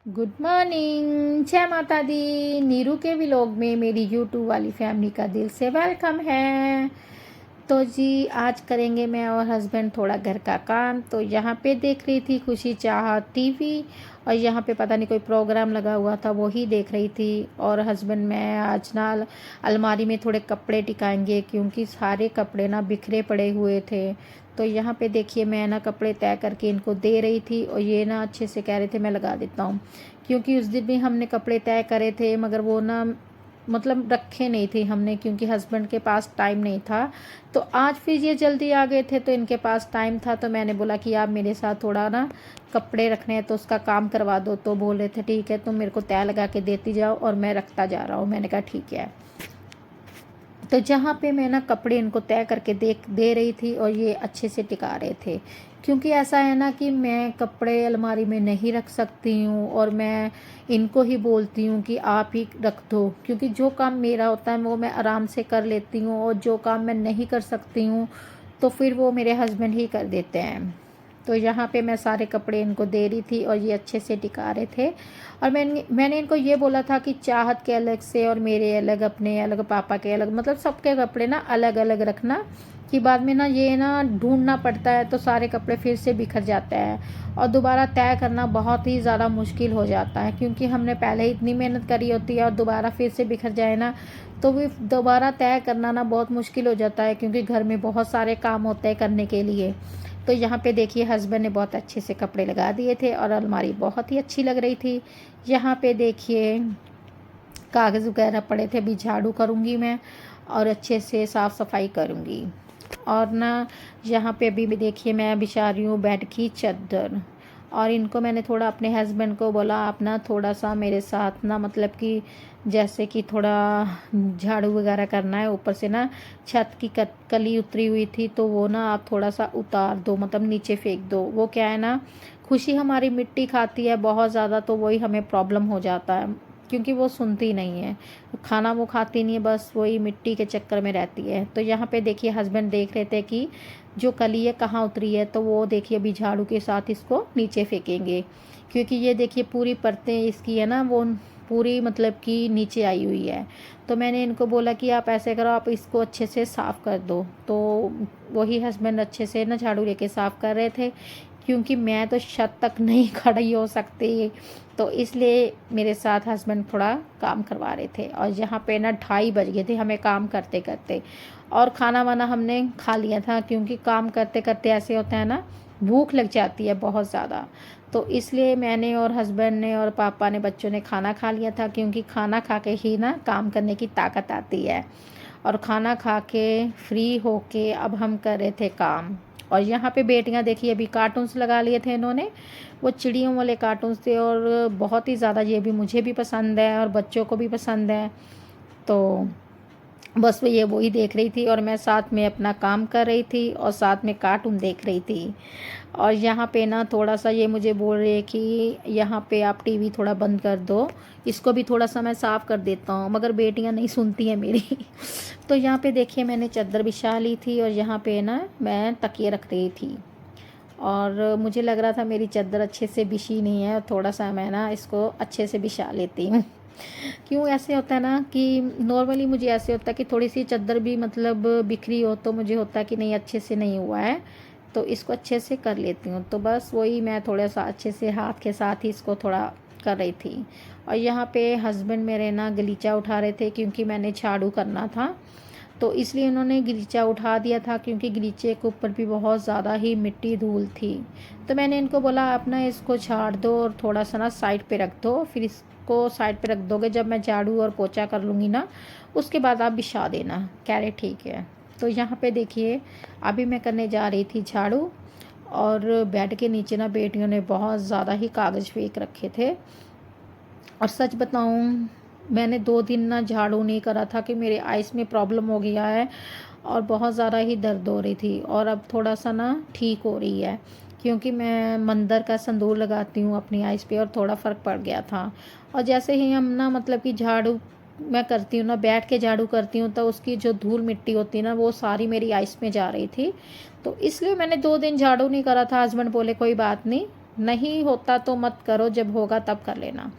Good morning, जय माता दी। नीरू के व्लॉग में मेरी यूट्यूब वाली फैमिली का दिल से वेलकम है। तो जी आज करेंगे मैं और हस्बैंड थोड़ा घर का काम। तो यहाँ पे देख रही थी खुशी चाहत टीवी, और यहाँ पे पता नहीं कोई प्रोग्राम लगा हुआ था, वो ही देख रही थी। और हस्बैंड मैं आज ना अलमारी में थोड़े कपड़े टिकाएंगे, क्योंकि सारे कपड़े ना बिखरे पड़े हुए थे। तो यहाँ पे देखिए मैं ना कपड़े तय करके इनको दे रही थी, और ये ना अच्छे से कह रहे थे मैं लगा देता हूँ, क्योंकि उस दिन भी हमने कपड़े तय करे थे, मगर वो ना मतलब रखे नहीं थे हमने, क्योंकि हस्बैंड के पास टाइम नहीं था। तो आज फिर ये जल्दी आ गए थे, तो इनके पास टाइम था, तो मैंने बोला कि आप मेरे साथ थोड़ा ना कपड़े रखने हैं तो उसका काम करवा दो। तो बोल रहे थे ठीक है, तुम मेरे को तय लगा के देती जाओ और मैं रखता जा रहा हूँ। मैंने कहा ठीक है। तो जहाँ पे मैं ना कपड़े इनको तय करके दे रही थी, और ये अच्छे से टिका रहे थे, क्योंकि ऐसा है ना कि मैं कपड़े अलमारी में नहीं रख सकती हूँ, और मैं इनको ही बोलती हूँ कि आप ही रख दो, क्योंकि जो काम मेरा होता है वो मैं आराम से कर लेती हूँ, और जो काम मैं नहीं कर सकती हूँ तो फिर वो मेरे हस्बैंड ही कर देते हैं। तो यहाँ पे मैं सारे कपड़े इनको दे रही थी, और ये अच्छे से टिका रहे थे। और मैंने इनको ये बोला था कि चाहत के अलग से और मेरे अलग, अपने अलग, पापा के अलग, मतलब सबके कपड़े ना अलग अलग रखना, कि बाद में ना ये ना ढूंढना पड़ता है, तो सारे कपड़े फिर से बिखर जाते हैं, और दोबारा तय करना बहुत ही ज़्यादा मुश्किल हो जाता है, क्योंकि हमने पहले ही इतनी मेहनत करी होती है, और दोबारा फिर से बिखर जाए ना तो भी दोबारा तय करना ना बहुत मुश्किल हो जाता है, क्योंकि घर में बहुत सारे काम होते हैं करने के लिए। तो यहाँ पे देखिए हस्बैंड ने बहुत अच्छे से कपड़े लगा दिए थे, और अलमारी बहुत ही अच्छी लग रही थी। यहाँ पे देखिए कागज़ वगैरह पड़े थे, अभी झाड़ू करूँगी मैं और अच्छे से साफ़ सफाई करूँगी। और ना यहाँ पे अभी भी देखिए मैं बिछा रही हूँ बेड की चादर, और इनको मैंने थोड़ा अपने हस्बैंड को बोला आप ना थोड़ा सा मेरे साथ ना, मतलब कि जैसे कि थोड़ा झाड़ू वगैरह करना है, ऊपर से ना छत की कली उतरी हुई थी, तो वो ना आप थोड़ा सा उतार दो, मतलब नीचे फेंक दो। वो क्या है ना, खुशी हमारी मिट्टी खाती है बहुत ज़्यादा, तो वही हमें प्रॉब्लम हो जाता है, क्योंकि वो सुनती नहीं है खाना, वो खाती नहीं है, बस वही मिट्टी के चक्कर में रहती है। तो यहाँ पे देखिए हस्बैंड देख रहे थे कि जो कली है कहाँ उतरी है, तो वो देखिए अभी झाड़ू के साथ इसको नीचे फेंकेंगे, क्योंकि ये देखिए पूरी परतें इसकी है ना, वो पूरी मतलब कि नीचे आई हुई है। तो मैंने इनको बोला कि आप ऐसे करो, आप इसको अच्छे से साफ़ कर दो। तो वही हस्बैंड अच्छे से ना झाड़ू लेके साफ़ कर रहे थे, क्योंकि मैं तो छत तक नहीं खड़ी हो सकती, तो इसलिए मेरे साथ हस्बैंड थोड़ा काम करवा रहे थे। और यहाँ पे ना 2:30 बज गए थे हमें काम करते करते, और खाना वाना हमने खा लिया था, क्योंकि काम करते करते ऐसे होता है ना, भूख लग जाती है बहुत ज़्यादा। तो इसलिए मैंने और हस्बैंड ने और पापा ने, बच्चों ने खाना खा लिया था, क्योंकि खाना खा के ही ना काम करने की ताकत आती है। और खाना खा के फ्री होके अब हम कर रहे थे काम। और यहाँ पे बेटियाँ देखिए अभी कार्टून्स लगा लिए थे इन्होंने, वो चिड़ियों वाले कार्टून्स थे, और बहुत ही ज़्यादा ये भी मुझे भी पसंद है और बच्चों को भी पसंद है। तो बस वो ये वही देख रही थी, और मैं साथ में अपना काम कर रही थी और साथ में कार्टून देख रही थी। और यहाँ पे ना थोड़ा सा ये मुझे बोल रहे हैं कि यहाँ पे आप टीवी थोड़ा बंद कर दो, इसको भी थोड़ा सा मैं साफ़ कर देता हूँ, मगर बेटियाँ नहीं सुनती हैं मेरी। तो यहाँ पे देखिए मैंने चादर बिछा ली थी, और यहाँ पे ना मैं तकिए रख रही थी, और मुझे लग रहा था मेरी चादर अच्छे से बिछी नहीं है, और थोड़ा सा मैं ना इसको अच्छे से बिछा लेती हूँ। क्यों ऐसे होता है ना कि नॉर्मली मुझे ऐसे होता है कि थोड़ी सी चादर भी मतलब बिखरी हो तो मुझे होता है कि नहीं अच्छे से नहीं हुआ है, तो इसको अच्छे से कर लेती हूँ। तो बस वही मैं थोड़ा सा अच्छे से हाथ के साथ ही इसको थोड़ा कर रही थी। और यहाँ पे हस्बैंड मेरे ना गलीचा उठा रहे थे, क्योंकि मैंने झाड़ू करना था, तो इसलिए उन्होंने गलीचा उठा दिया था, क्योंकि गलीचे के ऊपर भी बहुत ज़्यादा ही मिट्टी धूल थी। तो मैंने इनको बोला आप ना इसको झाड़ दो और थोड़ा सा ना साइड पे रख दो, फिर इसको साइड पे रख दोगे, जब मैं झाड़ू और पोछा कर लूँगी ना उसके बाद आप बिछा देना। कह रहे ठीक है। तो यहाँ पे देखिए अभी मैं करने जा रही थी झाड़ू, और बेड के नीचे ना बेटियों ने बहुत ज़्यादा ही कागज़ फेंक रखे थे। और सच बताऊँ, मैंने 2 दिन ना झाड़ू नहीं करा था कि मेरे आइज़ में प्रॉब्लम हो गया है, और बहुत ज़्यादा ही दर्द हो रही थी, और अब थोड़ा सा ना ठीक हो रही है, क्योंकि मैं मंदिर का संदूर लगाती हूँ अपनी आइज़ पे, और थोड़ा फ़र्क पड़ गया था। और जैसे ही हम ना मतलब कि झाड़ू मैं करती हूँ ना, बैठ के झाड़ू करती हूँ, तो उसकी जो धूल मिट्टी होती है ना वो सारी मेरी आइज़ में जा रही थी। तो इसलिए मैंने 2 दिन झाड़ू नहीं करा था। हस्बैंड बोले कोई बात नहीं, नहीं होता तो मत करो, जब होगा तब कर लेना।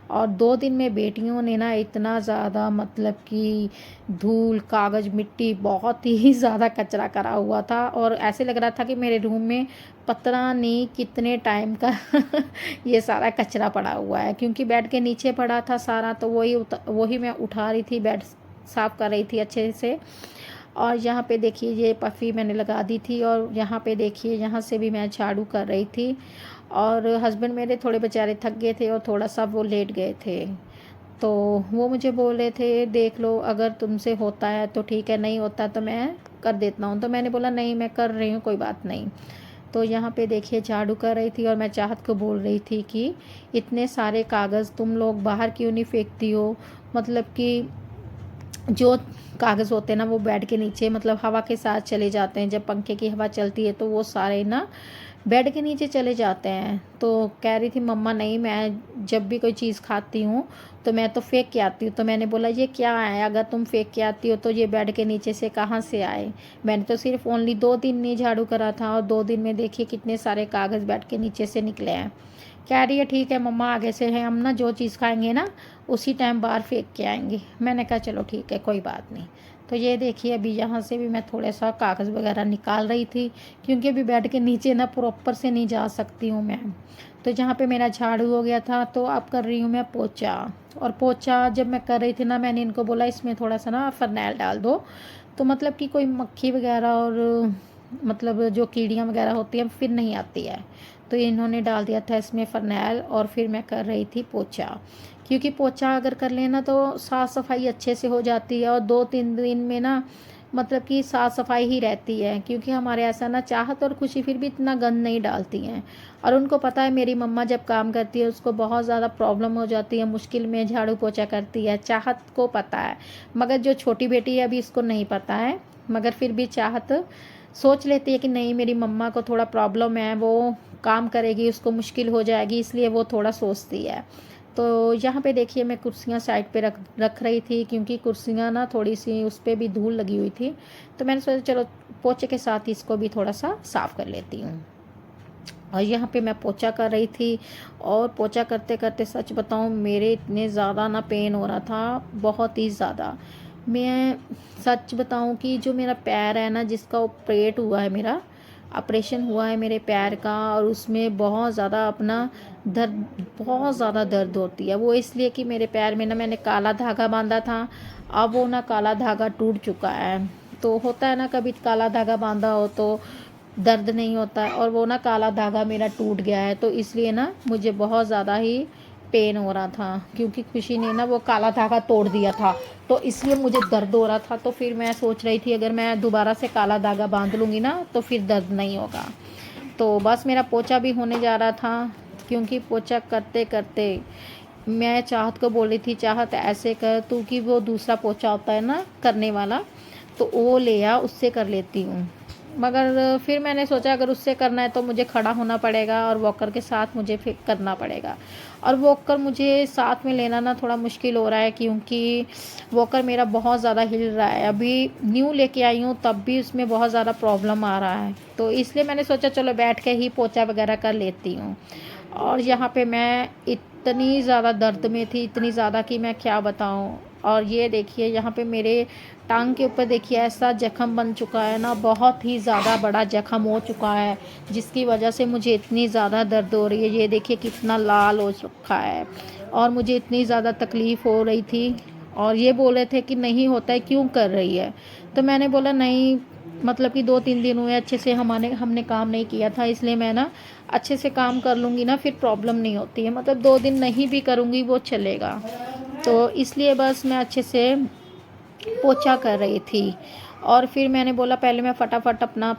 और 2 दिन में बेटियों ने ना इतना ज़्यादा मतलब कि धूल, कागज़, मिट्टी, बहुत ही ज़्यादा कचरा करा हुआ था और ऐसे लग रहा था कि मेरे रूम में पता नहीं कितने टाइम का ये सारा कचरा पड़ा हुआ है, क्योंकि बेड के नीचे पड़ा था सारा, तो वही मैं उठा रही थी, बेड साफ़ कर रही थी अच्छे से। और यहाँ पे देखिए ये पफ़ी मैंने लगा दी थी और यहाँ पे देखिए यहाँ से भी मैं झाड़ू कर रही थी। और हस्बैंड मेरे थोड़े बेचारे थक गए थे और थोड़ा-सा वो लेट गए थे। तो वो मुझे बोल रहे थे देख लो, अगर तुमसे होता है तो ठीक है, नहीं होता तो मैं कर देता हूँ। तो मैंने बोला नहीं, मैं कर रही हूँ, कोई बात नहीं। तो यहाँ पे देखिए झाड़ू कर रही थी और मैं चाहत को बोल रही थी कि इतने सारे कागज़ तुम लोग बाहर क्यों नहीं फेंकती हो? मतलब कि जो कागज़ होते हैं ना वो बेड के नीचे मतलब हवा के साथ चले जाते हैं, जब पंखे की हवा चलती है तो वो सारे ना बेड के नीचे चले जाते हैं। तो कह रही थी मम्मा नहीं, मैं जब भी कोई चीज़ खाती हूँ तो मैं तो फेंक के आती हूँ। तो मैंने बोला ये क्या है, अगर तुम फेंक के आती हो तो ये बेड के नीचे से कहाँ से आए? मैंने तो सिर्फ ओनली 2 दिन नहीं झाड़ू करा था और 2 दिन में देखिए कितने सारे कागज़ बेड के नीचे से निकले हैं। कह रही है ठीक है मम्मा, आगे से है हम ना जो चीज़ खाएंगे ना उसी टाइम बाहर फेंक के आएंगे। मैंने कहा चलो ठीक है, कोई बात नहीं। तो ये देखिए अभी यहाँ से भी मैं थोड़ा सा कागज़ वगैरह निकाल रही थी, क्योंकि अभी बेड के नीचे ना प्रॉपर से नहीं जा सकती हूँ मैं। तो जहाँ पे मेरा झाड़ू हो गया था तो अब कर रही हूँ मैं पोछा। और पोछा जब मैं कर रही थी ना, मैंने इनको बोला इसमें थोड़ा सा ना फ़रनैल डाल दो, तो मतलब कि कोई मक्खी वगैरह और मतलब जो कीड़ियाँ वगैरह होती हैं फिर नहीं आती है। तो इन्होंने डाल दिया था इसमें फ़रनैल और फिर मैं कर रही थी पोछा। क्योंकि पोछा अगर कर लेना तो साफ़ सफाई अच्छे से हो जाती है और 2-3 दिन में ना मतलब कि साफ़ सफाई ही रहती है, क्योंकि हमारे ऐसा ना चाहत और खुशी फिर भी इतना गंद नहीं डालती हैं। और उनको पता है मेरी मम्मा जब काम करती है उसको बहुत ज़्यादा प्रॉब्लम हो जाती है, मुश्किल में झाड़ू पोछा करती है। चाहत को पता है, मगर जो छोटी बेटी है अभी इसको नहीं पता है, मगर फिर भी चाहत सोच लेती है कि नहीं मेरी मम्मा को थोड़ा प्रॉब्लम है, वो काम करेगी उसको मुश्किल हो जाएगी, इसलिए वो थोड़ा सोचती है। तो यहाँ पे देखिए मैं कुर्सियाँ साइड पे रख रही थी, क्योंकि कुर्सियाँ ना थोड़ी सी उस पर भी धूल लगी हुई थी। तो मैंने सोचा चलो पोछे के साथ इसको भी थोड़ा सा साफ़ कर लेती हूँ। और यहाँ पे मैं पोछा कर रही थी और पोछा करते करते सच बताऊँ मेरे इतने ज़्यादा ना पेन हो रहा था, बहुत ही ज़्यादा। मैं सच बताऊँ कि जो मेरा पैर है ना, जिसका ऑपरेट हुआ है, मेरा ऑपरेशन हुआ है मेरे पैर का, और उसमें बहुत ज़्यादा अपना दर्द, बहुत ज़्यादा दर्द होती है। वो इसलिए कि मेरे पैर में ना मैंने काला धागा बांधा था, अब वो ना काला धागा टूट चुका है। तो होता है ना कभी काला धागा बांधा हो तो दर्द नहीं होता है, और वो ना काला धागा मेरा टूट गया है, तो इसलिए ना मुझे बहुत ज़्यादा ही पेन हो रहा था, क्योंकि खुशी ने ना वो काला धागा तोड़ दिया था, तो इसलिए मुझे दर्द हो रहा था। तो फिर मैं सोच रही थी अगर मैं दोबारा से काला धागा बांध लूँगी ना तो फिर दर्द नहीं होगा। तो बस मेरा पोछा भी होने जा रहा था, क्योंकि पोछा करते करते मैं चाहत को बोल रही थी चाहत ऐसे कर तू, कि वो दूसरा पोछा होता है ना करने वाला, तो वो ले आ, उससे कर लेती हूँ। मगर फिर मैंने सोचा अगर उससे करना है तो मुझे खड़ा होना पड़ेगा और वॉकर के साथ मुझे फिर करना पड़ेगा। और वॉकर मुझे साथ में लेना ना थोड़ा मुश्किल हो रहा है, क्योंकि वॉकर मेरा बहुत ज़्यादा हिल रहा है। अभी न्यू लेके आई हूँ तब भी उसमें बहुत ज़्यादा प्रॉब्लम आ रहा है, तो इसलिए मैंने सोचा चलो बैठ के ही पोछा वगैरह कर लेती हूँ। और यहाँ पे मैं इतनी ज़्यादा दर्द में थी, इतनी ज़्यादा कि मैं क्या बताऊँ। और ये देखिए यहाँ पे मेरे टांग के ऊपर देखिए ऐसा जख्म बन चुका है ना, बहुत ही ज़्यादा बड़ा जख्म हो चुका है, जिसकी वजह से मुझे इतनी ज़्यादा दर्द हो रही है। ये देखिए कितना लाल हो रखा है, और मुझे इतनी ज़्यादा तकलीफ़ हो रही थी। और ये बोल रहे थे कि नहीं होता है, क्यों कर रही है? तो मैंने बोला नहीं, मतलब कि 2-3 दिन हुए अच्छे से हमने काम नहीं किया था, इसलिए मैं ना अच्छे से काम कर लूँगी ना फिर प्रॉब्लम नहीं होती है। मतलब 2 दिन नहीं भी करूँगी वो चलेगा, तो इसलिए बस मैं अच्छे से पोछा कर रही थी। और फिर मैंने बोला पहले मैं फटाफट अपना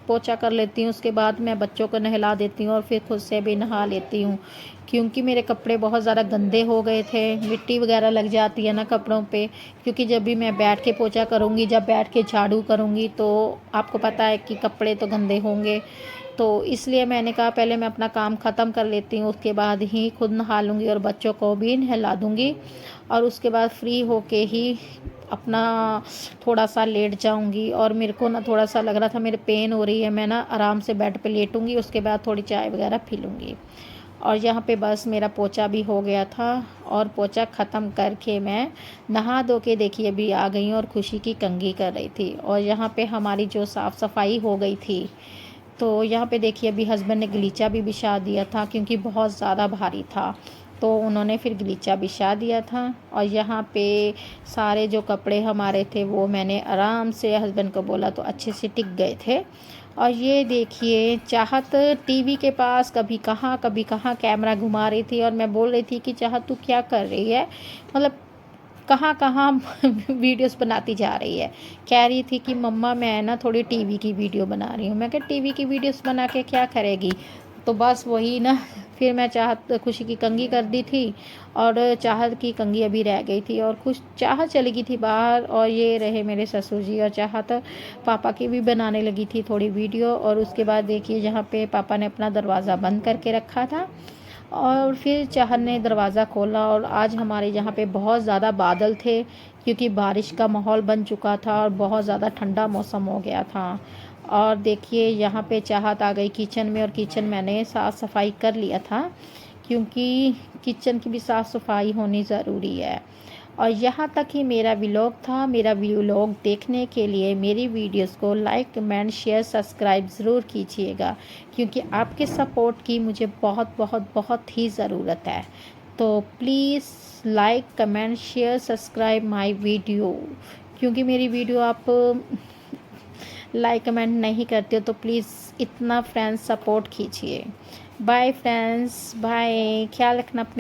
पोछा कर लेती हूँ, उसके बाद मैं बच्चों को नहला देती हूँ और फिर खुद से भी नहा लेती हूँ, क्योंकि मेरे कपड़े बहुत ज़्यादा गंदे हो गए थे। मिट्टी वगैरह लग जाती है ना कपड़ों पे, क्योंकि जब भी मैं बैठ के पोछा करूँगी, जब बैठ के झाड़ू करूँगी तो आपको पता है कि कपड़े तो गंदे होंगे। तो इसलिए मैंने कहा पहले मैं अपना काम ख़त्म कर लेती हूँ, उसके बाद ही खुद नहा लूँगी और बच्चों को भी नहला दूँगी, और उसके बाद फ्री होके ही अपना थोड़ा सा लेट जाऊँगी। और मेरे को ना थोड़ा सा लग रहा था मेरे पेन हो रही है, मैं ना आराम से बेड पे लेटूँगी, उसके बाद थोड़ी चाय वगैरह पी लूँगी। और यहाँ पे बस मेरा पोछा भी हो गया था, और पोछा ख़त्म करके मैं नहा धो के देखिए अभी आ गई हूँ और खुशी की कंघी कर रही थी। और यहाँ पे हमारी जो साफ़ सफाई हो गई थी, तो यहाँ पे देखिए अभी हस्बैंड ने गलीचा भी बिछा दिया था, क्योंकि बहुत ज़्यादा भारी था, तो उन्होंने फिर गलीचा बिछा दिया था। और यहाँ पे सारे जो कपड़े हमारे थे वो मैंने आराम से हस्बैंड को बोला तो अच्छे से टिक गए थे। और ये देखिए चाहत टीवी के पास कभी कहाँ कैमरा घुमा रही थी, और मैं बोल रही थी कि चाहत तू क्या कर रही है, मतलब कहाँ कहाँ वीडियोस बनाती जा रही है। कह रही थी कि मम्मा मैं ना थोड़ी टीवी की वीडियो बना रही हूँ। मैं कहा टीवी की वीडियोस बना के क्या करेगी। तो बस वही ना, फिर मैं चाहत खुशी की कंघी कर दी थी, और चाहत की कंघी अभी रह गई थी, और कुछ चाहत चली गई थी बाहर, और ये रहे मेरे ससुर जी। और चाहत पापा की भी बनाने लगी थी थोड़ी वीडियो। और उसके बाद देखिए जहाँ पे पापा ने अपना दरवाज़ा बंद करके रखा था, और फिर चाहत ने दरवाज़ा खोला, और आज हमारे यहाँ पे बहुत ज़्यादा बादल थे, क्योंकि बारिश का माहौल बन चुका था और बहुत ज़्यादा ठंडा मौसम हो गया था। और देखिए यहाँ पे चाहत आ गई किचन में, और किचन मैंने साफ़ सफाई कर लिया था, क्योंकि किचन की भी साफ़ सफाई होनी ज़रूरी है। और यहाँ तक ही मेरा व्लॉग था। मेरा व्लॉग देखने के लिए मेरी वीडियोस को लाइक कमेंट शेयर सब्सक्राइब ज़रूर कीजिएगा, क्योंकि आपके सपोर्ट की मुझे बहुत बहुत बहुत ही ज़रूरत है। तो please like comment share subscribe my video, क्योंकि मेरी वीडियो आप लाइक कमेंट नहीं करते हो, तो प्लीज़ इतना फ्रेंड्स सपोर्ट कीजिए। बाय फ्रेंड्स, बाय, ख्याल रखना अपने।